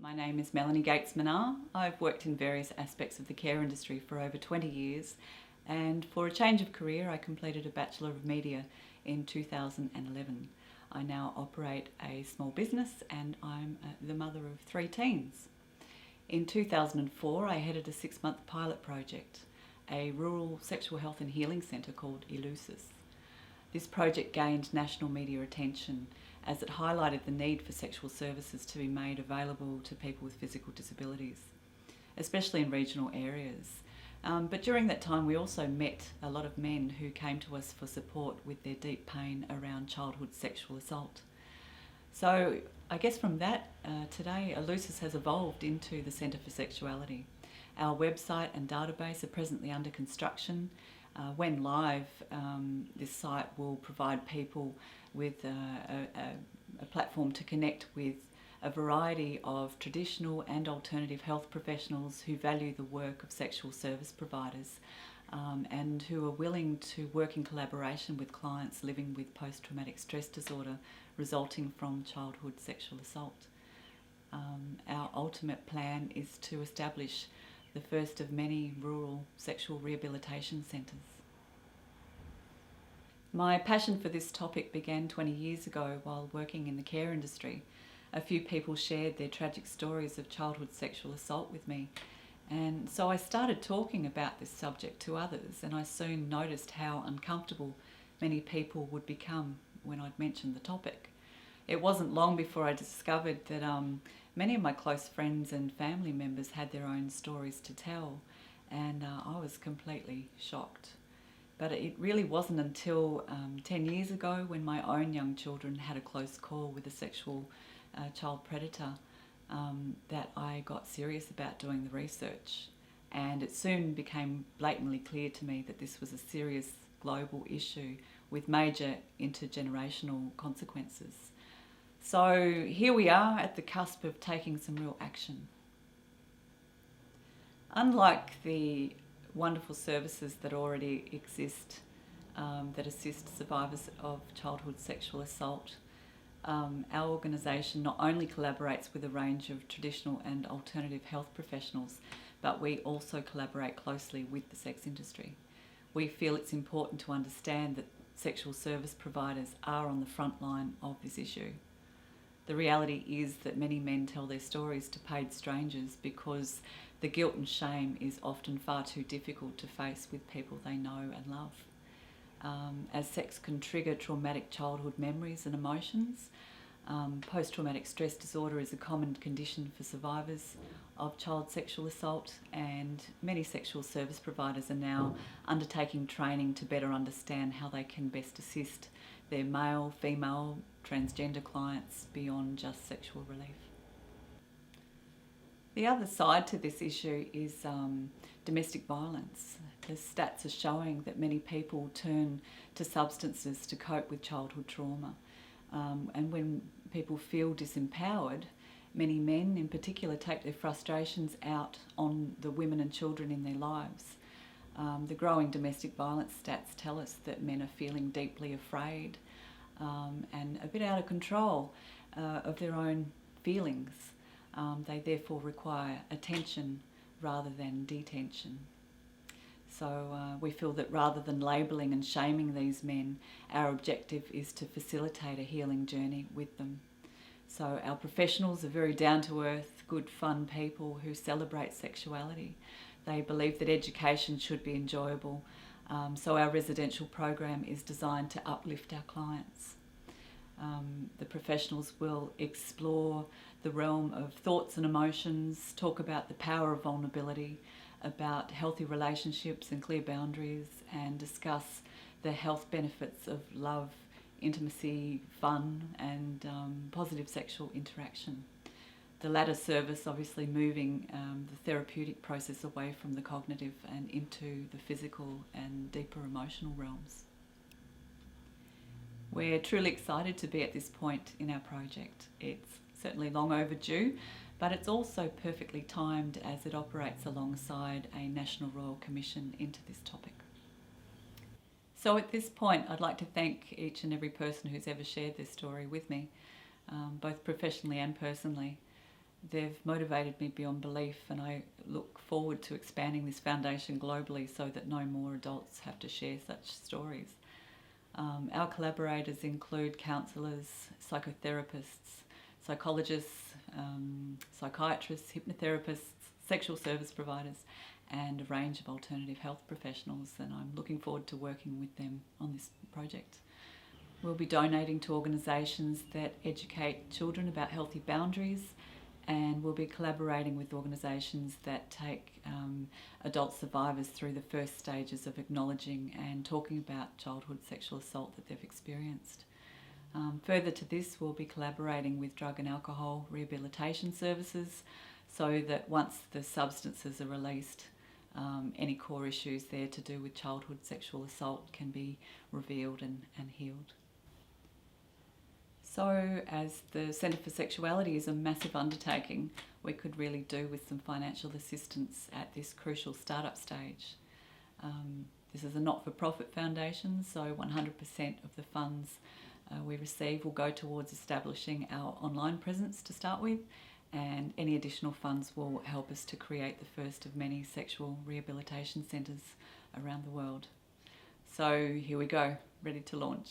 My name is Melanie Gates-Manar. I've worked in various aspects of the care industry for over 20 years, and for a change of career I completed a Bachelor of Media in 2011. I now operate a small business and I'm the mother of 3 teens. In 2004 I headed a 6-month pilot project, a rural sexual health and healing centre called Elucis. This project gained national media attention as it highlighted the need for sexual services to be made available to people with physical disabilities, especially in regional areas. But during that time we also met a lot of men who came to us for support with their deep pain around childhood sexual assault. So I guess from that, today Elucis has evolved into the Centre for Sexuality. Our website and database are presently under construction. When live, this site will provide people with a platform to connect with a variety of traditional and alternative health professionals who value the work of sexual service providers and who are willing to work in collaboration with clients living with post-traumatic stress disorder resulting from childhood sexual assault. Our ultimate plan is to establish the first of many rural sexual rehabilitation centres. My passion for this topic began 20 years ago while working in the care industry. A few people shared their tragic stories of childhood sexual assault with me, and so I started talking about this subject to others, and I soon noticed how uncomfortable many people would become when I'd mentioned the topic. It wasn't long before I discovered that many of my close friends and family members had their own stories to tell, and I was completely shocked. But it really wasn't until 10 years ago, when my own young children had a close call with a sexual child predator, that I got serious about doing the research. And it soon became blatantly clear to me that this was a serious global issue with major intergenerational consequences. So here we are at the cusp of taking some real action. Unlike the wonderful services that already exist that assist survivors of childhood sexual assault, our organisation not only collaborates with a range of traditional and alternative health professionals, but we also collaborate closely with the sex industry. We feel it's important to understand that sexual service providers are on the front line of this issue. The reality is that many men tell their stories to paid strangers because the guilt and shame is often far too difficult to face with people they know and love. As sex can trigger traumatic childhood memories and emotions, post-traumatic stress disorder is a common condition for survivors of child sexual assault, and many sexual service providers are now undertaking training to better understand how they can best assist their male, female, transgender clients beyond just sexual relief. The other side to this issue is domestic violence. The stats are showing that many people turn to substances to cope with childhood trauma. And when people feel disempowered, many men in particular take their frustrations out on the women and children in their lives. The growing domestic violence stats tell us that men are feeling deeply afraid and a bit out of control of their own feelings. They therefore require attention rather than detention. So we feel that rather than labelling and shaming these men, our objective is to facilitate a healing journey with them. So our professionals are very down-to-earth, good, fun people who celebrate sexuality. They believe that education should be enjoyable. So our residential program is designed to uplift our clients. The professionals will explore the realm of thoughts and emotions, talk about the power of vulnerability, about healthy relationships and clear boundaries, and discuss the health benefits of love, intimacy, fun, and positive sexual interaction. The latter service obviously moving the therapeutic process away from the cognitive and into the physical and deeper emotional realms. We're truly excited to be at this point in our project. It's certainly long overdue, but it's also perfectly timed as it operates alongside a National Royal Commission into this topic. So at this point, I'd like to thank each and every person who's ever shared this story with me, both professionally and personally. they've motivated me beyond belief, and I look forward to expanding this foundation globally so that no more adults have to share such stories. Our collaborators include counsellors, psychotherapists, psychologists, psychiatrists, hypnotherapists, sexual service providers, and a range of alternative health professionals, and I'm looking forward to working with them on this project. We'll be donating to organisations that educate children about healthy boundaries, and we'll be collaborating with organisations that take adult survivors through the first stages of acknowledging and talking about childhood sexual assault that they've experienced. Further to this, we'll be collaborating with drug and alcohol rehabilitation services so that once the substances are released, any core issues there to do with childhood sexual assault can be revealed and healed. So as the Centre for Sexuality is a massive undertaking, we could really do with some financial assistance at this crucial startup stage. This is a not-for-profit foundation, so 100% of the funds we receive will go towards establishing our online presence to start with, and any additional funds will help us to create the first of many sexual rehabilitation centres around the world. So here we go, ready to launch.